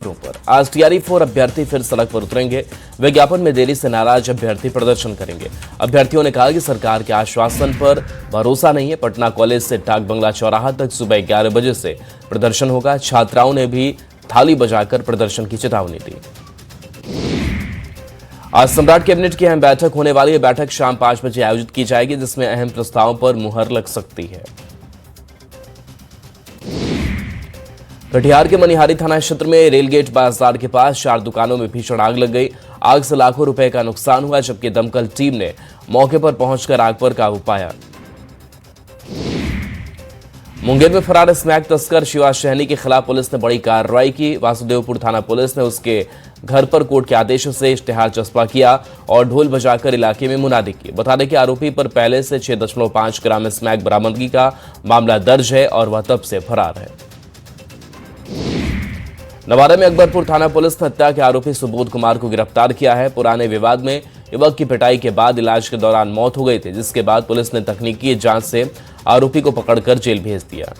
पर आज टीआरई-4 अभ्यर्थी फिर सड़क पर उतरेंगे। विज्ञापन में देरी से नाराज अभ्यर्थी प्रदर्शन करेंगे। अभ्यर्थियों ने कहा कि सरकार के आश्वासन पर भरोसा नहीं है। पटना कॉलेज से डाक बंगला चौराहा तक सुबह 11 बजे से प्रदर्शन होगा। छात्राओं ने भी थाली बजाकर प्रदर्शन की चेतावनी दी। आज सम्राट कैबिनेट की अहम बैठक होने वाली है। बैठक शाम 5 बजे आयोजित की जाएगी, जिसमें अहम प्रस्तावों पर मुहर लग सकती है। कटिहार के मनिहारी थाना क्षेत्र में रेलगेट बाजार के पास 4 दुकानों में भीषण आग लग गई। आग से लाखों रुपए का नुकसान हुआ, जबकि दमकल टीम ने मौके पर पहुंचकर आग पर काबू पाया। मुंगेर में फरार स्मैक तस्कर शिवा शहनी के खिलाफ पुलिस ने बड़ी कार्रवाई की। वासुदेवपुर थाना पुलिस ने उसके घर पर कोर्ट के आदेश से इश्तेहार चस्पा किया और ढोल बजाकर इलाके में मुनादी की। बता दें कि आरोपी पर पहले से 6.5 ग्राम स्मैक बरामदगी का मामला दर्ज है और वह तब से फरार है। नवादा में अकबरपुर थाना पुलिस ने हत्या के आरोपी सुबोध कुमार को गिरफ्तार किया है। पुराने विवाद में युवक की पिटाई के बाद इलाज के दौरान मौत हो गई थी, जिसके बाद पुलिस ने तकनीकी जांच से आरोपी को पकड़कर जेल भेज दिया।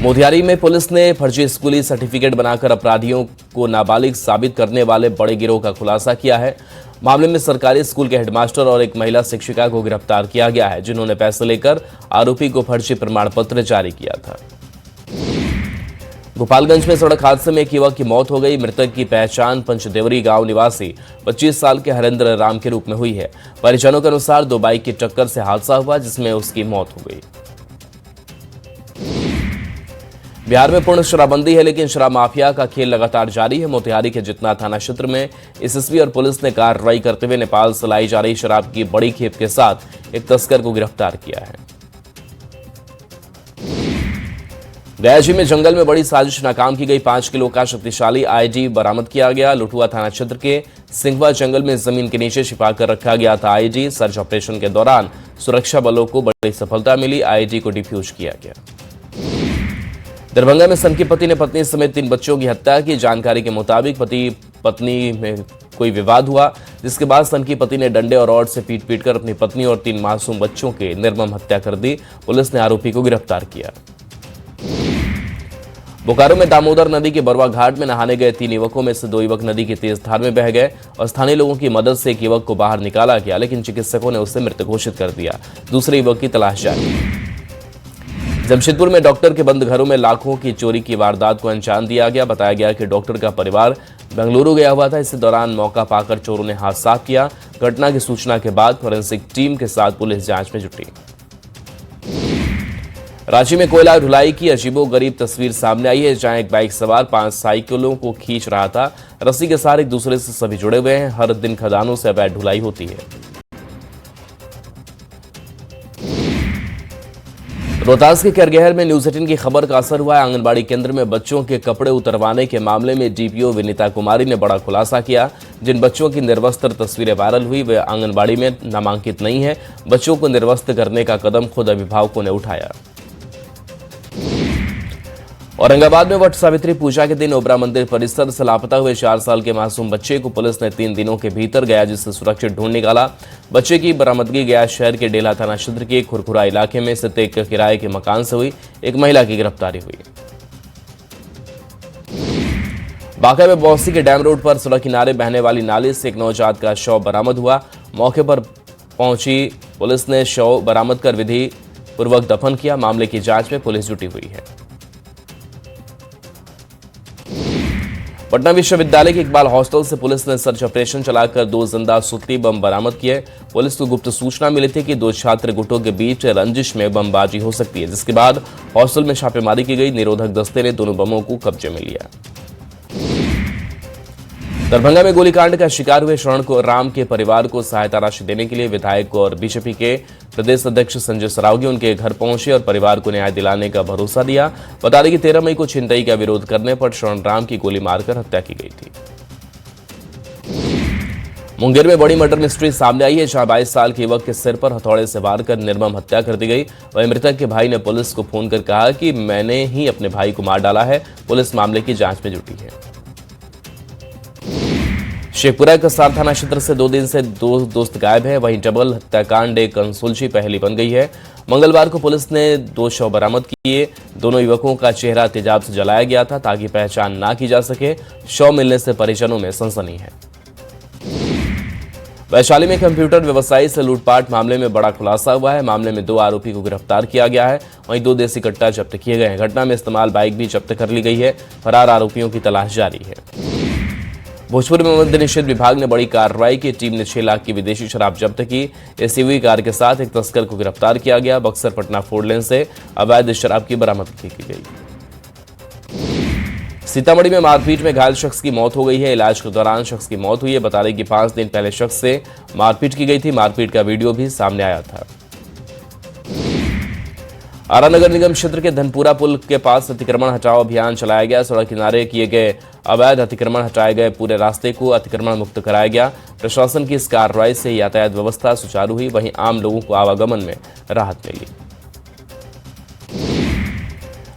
मोतिहारी में पुलिस ने फर्जी स्कूली सर्टिफिकेट बनाकर अपराधियों को नाबालिग साबित करने वाले बड़े गिरोह का खुलासा किया है। मामले में सरकारी स्कूल के हेडमास्टर और एक महिला शिक्षिका को गिरफ्तार किया गया है, जिन्होंने पैसे लेकर आरोपी को फर्जी प्रमाण पत्र जारी किया था। गोपालगंज में सड़क हादसे में एक युवक की मौत हो गई। मृतक की पहचान पंचदेवरी गांव निवासी 25 साल के हरेंद्र राम के रूप में हुई है। परिजनों के अनुसार 2 बाइक की टक्कर से हादसा हुआ, जिसमें उसकी मौत हो गई। बिहार में पूर्ण शराबबंदी है, लेकिन शराब माफिया का खेल लगातार जारी है। मोतिहारी के जितना थाना क्षेत्र में एसएसपी और पुलिस ने कार्रवाई करते हुए नेपाल से लाई जा रही शराब की बड़ी खेप के साथ एक तस्कर को गिरफ्तार किया है। गयाजी में जंगल में बड़ी साजिश नाकाम की गई। 5 किलो का शक्तिशाली आईडी बरामद किया गया। लुठुआ थाना क्षेत्र के सिंघवा जंगल में जमीन के नीचे छिपाकर रखा गया था आईडी। सर्च ऑपरेशन के दौरान सुरक्षा बलों को बड़ी सफलता मिली। आईडी को डिफ्यूज किया गया। दरभंगा में सनकी पति ने पत्नी समेत 3 बच्चों की हत्या की। जानकारी के मुताबिक पति पत्नी में कोई विवाद हुआ, जिसके बाद सनकी पति ने डंडे और रॉड से पीट कर अपनी पत्नी और 3 मासूम बच्चों की निर्मम हत्या कर दी। पुलिस ने आरोपी को गिरफ्तार किया। बोकारो में दामोदर नदी के बरवा घाट में नहाने गए 3 युवकों में से 2 युवक नदी की तेज धार में बह गए और स्थानीय लोगों की मदद से एक युवक को बाहर निकाला गया, लेकिन चिकित्सकों ने उसे मृत घोषित कर दिया। दूसरे युवक की तलाश जारी। जमशेदपुर में डॉक्टर के बंद घरों में लाखों की चोरी की वारदात को अंजाम दिया गया। बताया गया कि डॉक्टर का परिवार बेंगलुरु गया हुआ था। इसी दौरान मौका पाकर चोरों ने हाथ साफ किया। घटना की सूचना के बाद फोरेंसिक टीम के साथ पुलिस जांच में जुटी। रांची में कोयला ढुलाई की अजीबोगरीब तस्वीर सामने आई है, जहां एक बाइक सवार 5 साइकिलों को खींच रहा था। रस्सी के साथ एक दूसरे से सभी जुड़े हुए हैं। हर दिन खदानों से अवैध ढुलाई होती है। रोहतास के करगहर में न्यूज 18 की खबर का असर हुआ है। आंगनबाड़ी केंद्र में बच्चों के कपड़े उतरवाने के मामले में डीपीओ विनीता कुमारी ने बड़ा खुलासा किया। जिन बच्चों की निर्वस्त्र तस्वीरें वायरल हुई वे आंगनबाड़ी में नामांकित नहीं है। बच्चों को निर्वस्त्र करने का कदम खुद अभिभावकों ने उठाया। औरंगाबाद में वट सावित्री पूजा के दिन ओबरा मंदिर परिसर से लापता हुए 4 साल के मासूम बच्चे को पुलिस ने 3 दिनों के भीतर गया जिससे सुरक्षित ढूंढ निकाला। बच्चे की बरामदगी गया शहर के डेला थाना क्षेत्र के खुरखुरा इलाके में स्थित एक किराए के मकान से हुई। एक महिला की गिरफ्तारी हुई। बांका में बौसी के डैम रोड पर सड़क किनारे बहने वाली नाली से एक नवजात का शव बरामद हुआ। मौके पर पहुंची पुलिस ने शव बरामद कर विधि पूर्वक दफन किया। मामले की जांच में पुलिस जुटी हुई है। पटना विश्वविद्यालय के इकबाल हॉस्टल से पुलिस ने सर्च ऑपरेशन चलाकर 2 जिंदा सुतली बम बरामद किए। पुलिस को गुप्त सूचना मिली थी कि 2 छात्र गुटों के बीच रंजिश में बमबाजी हो सकती है, जिसके बाद हॉस्टल में छापेमारी की गई। निरोधक दस्ते ने दोनों बमों को कब्जे में लिया। दरभंगा में गोलीकांड का शिकार हुए शरण को राम के परिवार को सहायता राशि देने के लिए विधायक और बीजेपी के प्रदेश अध्यक्ष संजय सरावगी उनके घर पहुंचे और परिवार को न्याय दिलाने का भरोसा दिया। बता दें कि 13 मई को छिनतई का विरोध करने पर शरण राम की गोली मारकर हत्या की गई थी। मुंगेर में बड़ी मर्डर मिस्ट्री सामने आई है, जहां 22 साल के युवक के सिर पर हथौड़े से वार कर निर्मम हत्या कर दी गई। वहीं मृतक के भाई ने पुलिस को फोन कर कहा कि मैंने ही अपने भाई को मार डाला है। पुलिस मामले की जांच में जुटी है। शेखपुरा कसार थाना क्षेत्र से 2 दिन से 2 दोस्त गायब है। वहीं डबल हत्याकांड एक कंसुलची पहली बन गई है। मंगलवार को पुलिस ने 2 शव बरामद किए। दोनों युवकों का चेहरा तेजाब से जलाया गया था ताकि पहचान ना की जा सके। शव मिलने से परिजनों में सनसनी है। वैशाली में कंप्यूटर व्यवसायी से लूटपाट मामले में बड़ा खुलासा हुआ है। मामले में 2 आरोपी को गिरफ्तार किया गया है। वहीं 2 देसी कट्टा जब्त किए गए हैं। घटना में इस्तेमाल बाइक भी जब्त कर ली गई है। फरार आरोपियों की तलाश जारी है। भोजपुर में मद्य निषेध विभाग ने बड़ी कार्रवाई की। टीम ने 6 लाख की विदेशी शराब जब्त की। एसयूवी कार के साथ एक तस्कर को गिरफ्तार किया गया। बक्सर पटना 4 लेन से अवैध शराब की बरामदगी की गई। सीतामढ़ी में मारपीट में घायल शख्स की मौत हो गई है। इलाज के दौरान शख्स की मौत हुई है। बता दें कि 5 दिन पहले शख्स से मारपीट की गई थी। मारपीट का वीडियो भी सामने आया था। आरा नगर निगम क्षेत्र के धनपुरा पुल के पास अतिक्रमण हटाओ अभियान चलाया गया। सड़क किनारे किए गए अवैध अतिक्रमण हटाए गए। पूरे रास्ते को अतिक्रमण मुक्त कराया गया। प्रशासन की इस कार्रवाई से यातायात व्यवस्था सुचारू हुई। वहीं आम लोगों को आवागमन में राहत मिली।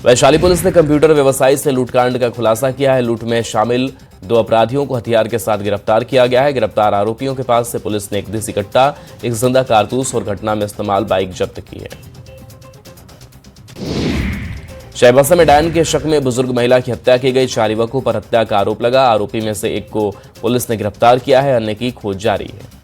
वैशाली पुलिस ने कंप्यूटर व्यवसायी से लूटकांड का खुलासा किया है। लूट में शामिल 2 अपराधियों को हथियार के साथ गिरफ्तार किया गया है। गिरफ्तार आरोपियों के पास से पुलिस ने एक देसी कट्टा, एक जिंदा कारतूस और घटना में इस्तेमाल बाइक जब्त की है। चाईबासा में डायन के शक में बुजुर्ग महिला की हत्या की गई। 4 युवकों पर हत्या का आरोप लगा। आरोपी में से एक को पुलिस ने गिरफ्तार किया है। अन्य की खोज जारी है।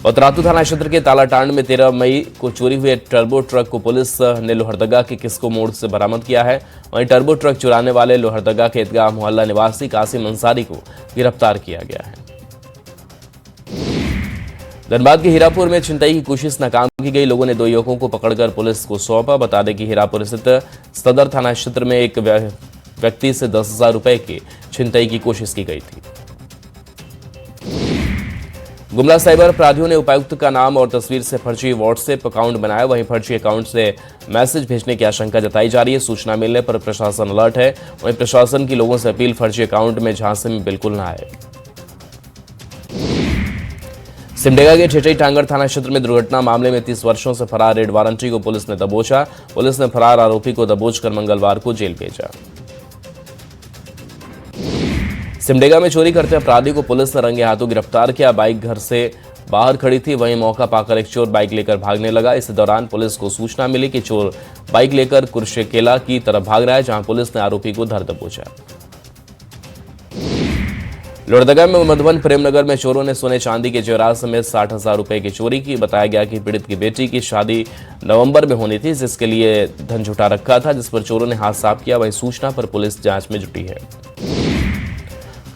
पतरातू थाना क्षेत्र के तालाटांड में 13 मई को चोरी हुए टर्बो ट्रक को पुलिस ने लोहरदगा के किस्को मोड़ से बरामद किया है। वहीं टर्बो ट्रक चुराने वाले लोहरदगा के ईदगाह मोहल्ला निवासी कासिम अंसारी को गिरफ्तार किया गया है। धनबाद के हीरापुर में छिनतई की कोशिश नाकाम की गई। लोगों ने 2 युवकों को पकड़कर पुलिस को सौंपा। बता दें कि हीरापुर स्थित सदर थाना क्षेत्र में एक व्यक्ति से 10,000 रुपए की छिनतई की कोशिश की गई थी। गुमला साइबर अपराधियों ने उपायुक्त का नाम और तस्वीर से फर्जी व्हाट्सएप अकाउंट बनाया। वहीं फर्जी अकाउंट से मैसेज भेजने की आशंका जताई जा रही है। सूचना मिलने पर प्रशासन अलर्ट है। वहीं प्रशासन की लोगों से अपील फर्जी अकाउंट में झांसे में बिल्कुल न आए। सिमडेगा के ठेठई टांगर थाना क्षेत्र में दुर्घटना मामले में 30 वर्षों से फरार रेड वारंटी को पुलिस ने दबोचा। पुलिस ने फरार आरोपी को दबोचकर मंगलवार को जेल भेजा। सिमडेगा में चोरी करते अपराधी को पुलिस ने रंगे हाथों गिरफ्तार किया। बाइक घर से बाहर खड़ी थी। वहीं मौका पाकर एक चोर बाइक लेकर भागने लगा। इस दौरान पुलिस को सूचना मिली कि चोर बाइक लेकर कुर्शेकेला की तरफ भाग रहा है, जहां पुलिस ने आरोपी को धर दबोचा। लोहरदगा में मधुबन प्रेमनगर में चोरों ने सोने चांदी के जेवरात समेत 60,000 रुपए की चोरी की। बताया गया कि पीड़ित की बेटी की शादी नवंबर में होनी थी, जिसके लिए धन जुटा रखा था, जिस पर चोरों ने हाथ साफ किया। वहीं सूचना पर पुलिस जांच में जुटी है।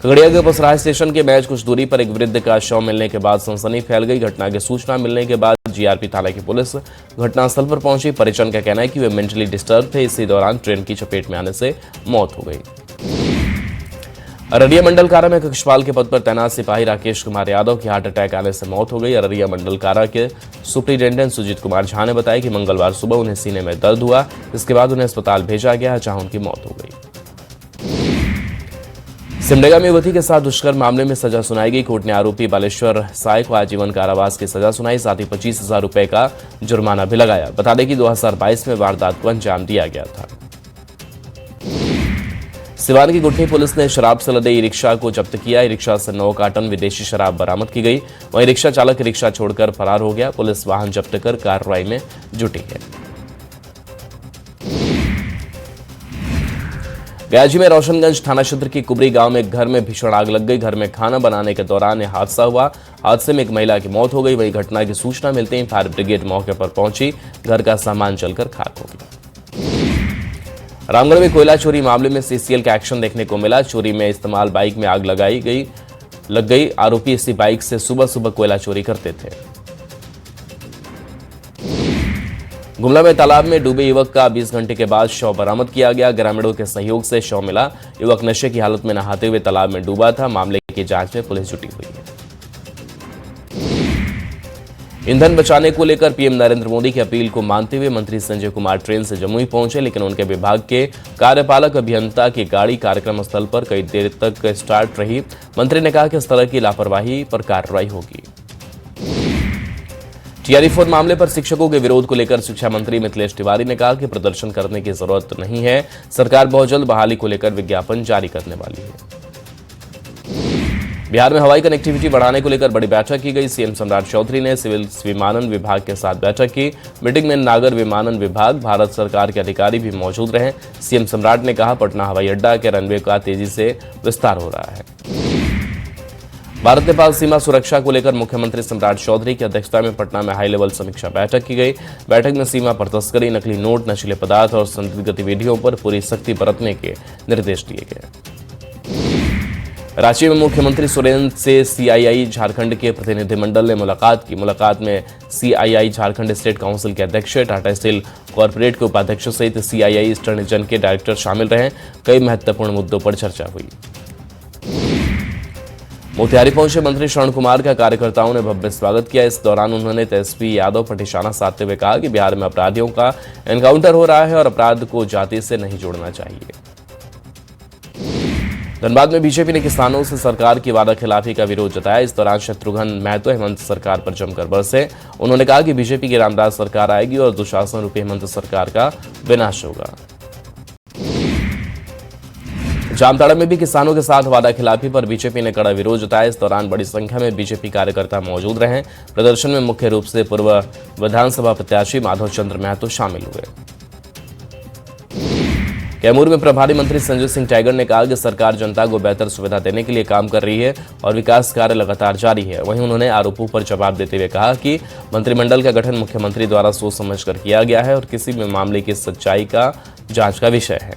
खगड़िया के पसराहा स्टेशन के मैच कुछ दूरी पर एक वृद्ध का शव मिलने के बाद सनसनी फैल गई। घटना की सूचना मिलने के बाद जीआरपी थाना की पुलिस घटनास्थल पर पहुंची। परिजन का कहना है कि वे मेंटली डिस्टर्ब थे। इसी दौरान ट्रेन की चपेट में आने से मौत हो गई। अररिया मंडल कारा में कक्षपाल के पद पर तैनात सिपाही राकेश कुमार यादव की हार्ट अटैक आने से मौत हो गई। अररिया मंडल कारा के सुपरिटेंडेंट सुजीत कुमार झा ने बताया कि मंगलवार सुबह उन्हें सीने में दर्द हुआ। इसके बाद उन्हें अस्पताल भेजा गया, जहां उनकी मौत हो गई। सिमडेगा में युवती के साथ दुष्कर्म मामले में सजा सुनाई गई। कोर्ट ने आरोपी बालेश्वर साय को आजीवन कारावास की सजा सुनाई। साथ ही 25,000 रुपए का जुर्माना भी लगाया। बता दें कि 2022 में वारदात को अंजाम दिया गया था। सिवान की गुठनी पुलिस ने शराब से लदे ई रिक्शा को जब्त किया। ई रिक्शा से 9 कार्टन विदेशी शराब बरामद की गई। वहीं रिक्शा चालक रिक्शा छोड़कर फरार हो गया। पुलिस वाहन जब्त कर कार्रवाई में जुटी है। गयाजी में रोशनगंज थाना क्षेत्र की कुबरी गांव में एक घर में भीषण आग लग गई। घर में खाना बनाने के दौरान यह हादसा हुआ। हादसे में एक महिला की मौत हो गई। वहीं घटना की सूचना मिलते ही फायर ब्रिगेड मौके पर पहुंची। घर का सामान जलकर खाक हो गया। रामगढ़ में कोयला चोरी मामले में सीसीएल का एक्शन देखने को मिला। चोरी में इस्तेमाल बाइक में आग लग गई। आरोपी इसी बाइक से सुबह सुबह कोयला चोरी करते थे। गुमला में तालाब में डूबे युवक का 20 घंटे के बाद शव बरामद किया गया। ग्रामीणों के सहयोग से शव मिला। युवक नशे की हालत में नहाते हुए तालाब में डूबा था। मामले की जांच में पुलिस जुटी हुई है। ईंधन बचाने को लेकर पीएम नरेंद्र मोदी की अपील को मानते हुए मंत्री संजय कुमार ट्रेन से जमुई पहुंचे, लेकिन उनके विभाग के कार्यपालक अभियंता की गाड़ी कार्यक्रम स्थल पर कई देर तक स्टार्ट रही। मंत्री ने कहा कि इस तरह की लापरवाही पर कार्रवाई होगी। टीआरई 4 मामले पर शिक्षकों के विरोध को लेकर शिक्षा मंत्री मिथिलेश तिवारी ने कहा कि प्रदर्शन करने की जरूरत नहीं है। सरकार बहुत जल्द बहाली को लेकर विज्ञापन जारी करने वाली है। बिहार में हवाई कनेक्टिविटी बढ़ाने को लेकर बड़ी बैठक की गई। सीएम सम्राट चौधरी ने सिविल विमानन विभाग के साथ बैठक की। मीटिंग में नागर विमानन विभाग, भारत सरकार के अधिकारी भी मौजूद रहे। सीएम सम्राट ने कहा, पटना हवाई अड्डा के रनवे का तेजी से विस्तार हो रहा है। भारत नेपाल सीमा सुरक्षा को लेकर मुख्यमंत्री सम्राट चौधरी की अध्यक्षता में पटना में हाई लेवल समीक्षा बैठक की गई। बैठक में सीमा पर तस्करी, नकली नोट, नशीले पदार्थ और संदिग्ध गतिविधियों पर पूरी सख्ती बरतने के निर्देश दिए गए। रांची में मुख्यमंत्री सोरेन से सीआईआई झारखंड के प्रतिनिधिमंडल ने मुलाकात की। मुलाकात में सीआईआई झारखंड स्टेट काउंसिल के अध्यक्ष, टाटा स्टील कॉरपोरेट के उपाध्यक्ष सहित सीआईआई ईस्टर्न रीजन के डायरेक्टर शामिल रहे। कई महत्वपूर्ण मुद्दों पर चर्चा हुई। मोतिहारी पहुंचे मंत्री श्रवण कुमार का कार्यकर्ताओं ने भव्य स्वागत किया। इस दौरान उन्होंने तेजस्वी यादव पर निशाना साधते हुए कहा कि बिहार में अपराधियों का एनकाउंटर हो रहा है और अपराध को जाति से नहीं जोड़ना चाहिए। धनबाद में बीजेपी ने किसानों से सरकार की वादा खिलाफी का विरोध जताया। इस दौरान शत्रुघ्न महतो हेमंत सरकार पर जमकर बरसे। उन्होंने कहा कि बीजेपी की रामदास सरकार आएगी और दुशासन रूपी हेमंत सरकार का विनाश होगा। जामताड़ा में भी किसानों के साथ वादा खिलाफी पर बीजेपी ने कड़ा विरोध जताया। इस दौरान बड़ी संख्या में बीजेपी कार्यकर्ता मौजूद रहे। प्रदर्शन में मुख्य रूप से पूर्व विधानसभा प्रत्याशी माधव चंद्र महतो शामिल हुए। कैमूर में प्रभारी मंत्री संजय सिंह टाइगर ने कहा कि सरकार जनता को बेहतर सुविधा देने के लिए काम कर रही है और विकास कार्य लगातार जारी है। वहीं उन्होंने आरोपों पर जवाब देते हुए कहा कि मंत्रिमंडल का गठन मुख्यमंत्री द्वारा सोच समझकर किया गया है और किसी भी मामले की सच्चाई का जांच का विषय है।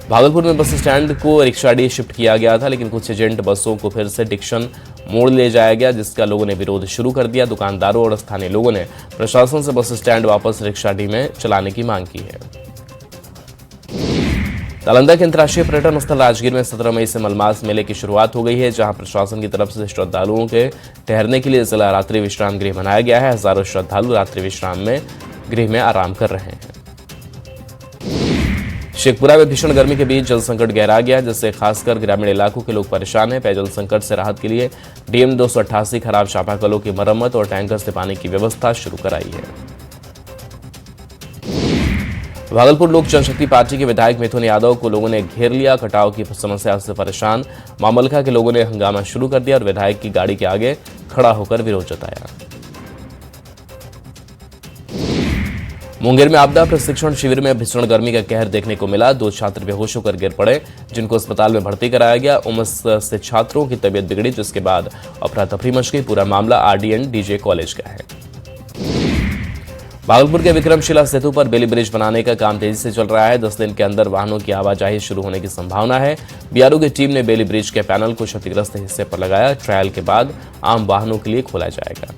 भागलपुर में बस स्टैंड को रिक्शाडी शिफ्ट किया गया था, लेकिन कुछ एजेंट बसों को फिर से डिक्शन मोड़ ले जाया गया, जिसका लोगों ने विरोध शुरू कर दिया। दुकानदारों और स्थानीय लोगों ने प्रशासन से बस स्टैंड वापस रिक्शाडी में चलाने की मांग की है। नालंदा के अंतर्राष्ट्रीय पर्यटन स्थल राजगीर में 17 मई से मलमास मेले की शुरुआत हो गई है, जहां प्रशासन की तरफ से श्रद्धालुओं के ठहरने के लिए जिला रात्रि विश्राम गृह बनाया गया है। हजारों श्रद्धालु रात्रि विश्राम में गृह में आराम कर रहे हैं। शेखपुरा में भीषण गर्मी के बीच जल संकट गहरा गया, जिससे खासकर ग्रामीण इलाकों के लोग परेशान हैं। पेयजल संकट से राहत के लिए डीएम 288 खराब चापाकलों की मरम्मत और टैंकर से पानी की व्यवस्था शुरू कराई है। भागलपुर लोक जनशक्ति पार्टी के विधायक मिथुन यादव को लोगों ने घेर लिया। कटाव की समस्या से परेशान मामलखा के लोगों ने हंगामा शुरू कर दिया और विधायक की गाड़ी के आगे खड़ा होकर विरोध जताया। मुंगेर में आपदा प्रशिक्षण शिविर में भीषण गर्मी का कहर देखने को मिला। 2 छात्र बेहोश होकर गिर पड़े, जिनको अस्पताल में भर्ती कराया गया। उमस से छात्रों की तबीयत बिगड़ी, जिसके बाद अफरा तफरी मच गई। पूरा मामला आरडीएन डीजे कॉलेज का है। भागलपुर के विक्रमशिला सेतु पर बेली ब्रिज बनाने का काम तेजी से चल रहा है। 10 दिन के अंदर वाहनों की आवाजाही शुरू होने की संभावना है। बीआरओ की टीम ने बेली ब्रिज के पैनल को क्षतिग्रस्त हिस्से पर लगाया। ट्रायल के बाद आम वाहनों के लिए खोला जाएगा।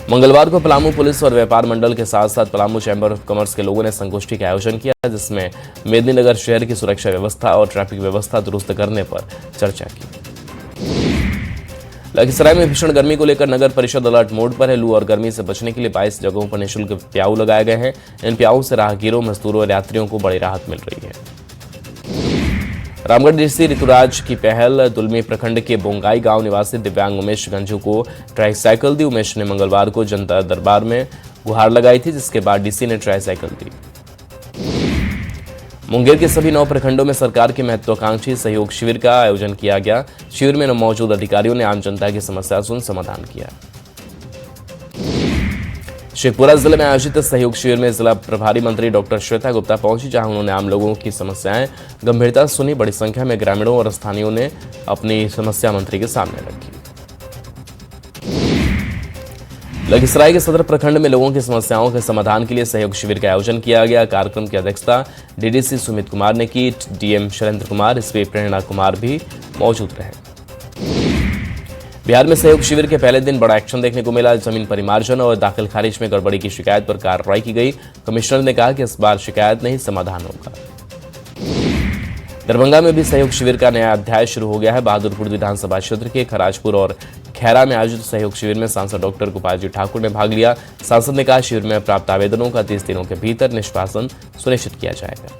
मंगलवार को पलामू पुलिस और व्यापार मंडल के साथ साथ पलामू चैंबर ऑफ कॉमर्स के लोगों ने संगोष्ठी का आयोजन किया, जिसमें मेदिनीनगर शहर की सुरक्षा व्यवस्था और ट्रैफिक व्यवस्था दुरुस्त करने पर चर्चा की। लखीसराय में भीषण गर्मी को लेकर नगर परिषद अलर्ट मोड पर है। लू और गर्मी से बचने के लिए 22 जगहों पर निःशुल्क प्याऊ लगाए गए हैं। इन प्याऊ से राहगीरों, मजदूरों और यात्रियों को बड़ी राहत मिल रही है। रामगढ़ डीसी ऋतुराज की पहल। दुलमी प्रखंड के बोंगाई गांव निवासी दिव्यांग उमेश गंजू को ट्राईसाइकिल दी। उमेश ने मंगलवार को जनता दरबार में गुहार लगाई थी, जिसके बाद डीसी ने ट्राईसाइकिल दी। मुंगेर के सभी 9 प्रखंडों में सरकार के महत्वाकांक्षी सहयोग शिविर का आयोजन किया गया। शिविर में मौजूद अधिकारियों ने आम जनता की समस्या सुन समाधान किया। शेखपुरा जिले में आयोजित सहयोग शिविर में जिला प्रभारी मंत्री डॉक्टर श्वेता गुप्ता पहुंची, जहां उन्होंने आम लोगों की समस्याएं गंभीरता से सुनी। बड़ी संख्या में ग्रामीणों और स्थानीयों ने अपनी समस्या मंत्री के सामने रखी। लखीसराय के सदर प्रखंड में लोगों की समस्याओं के समाधान के लिए सहयोग शिविर का आयोजन किया गया। कार्यक्रम की अध्यक्षता डीडीसी सुमित कुमार ने की। डीएम शैलेंद्र कुमार, एसपी प्रेरणा कुमार भी मौजूद रहे। बिहार में सहयोग शिविर के पहले दिन बड़ा एक्शन देखने को मिला। जमीन परिमार्जन और दाखिल खारिज में गड़बड़ी की शिकायत पर कार्रवाई की गई। कमिश्नर ने कहा कि इस बार शिकायत नहीं, समाधान होगा। दरभंगा में भी सहयोग शिविर का नया अध्याय शुरू हो गया है। बहादुरपुर विधानसभा क्षेत्र के खराजपुर और खैरा में आयोजित सहयोग शिविर में सांसद डॉक्टर गोपाल जी ठाकुर ने भाग लिया। सांसद ने कहा, शिविर में प्राप्त आवेदनों का 30 दिनों के भीतर निष्पादन सुनिश्चित किया जाएगा।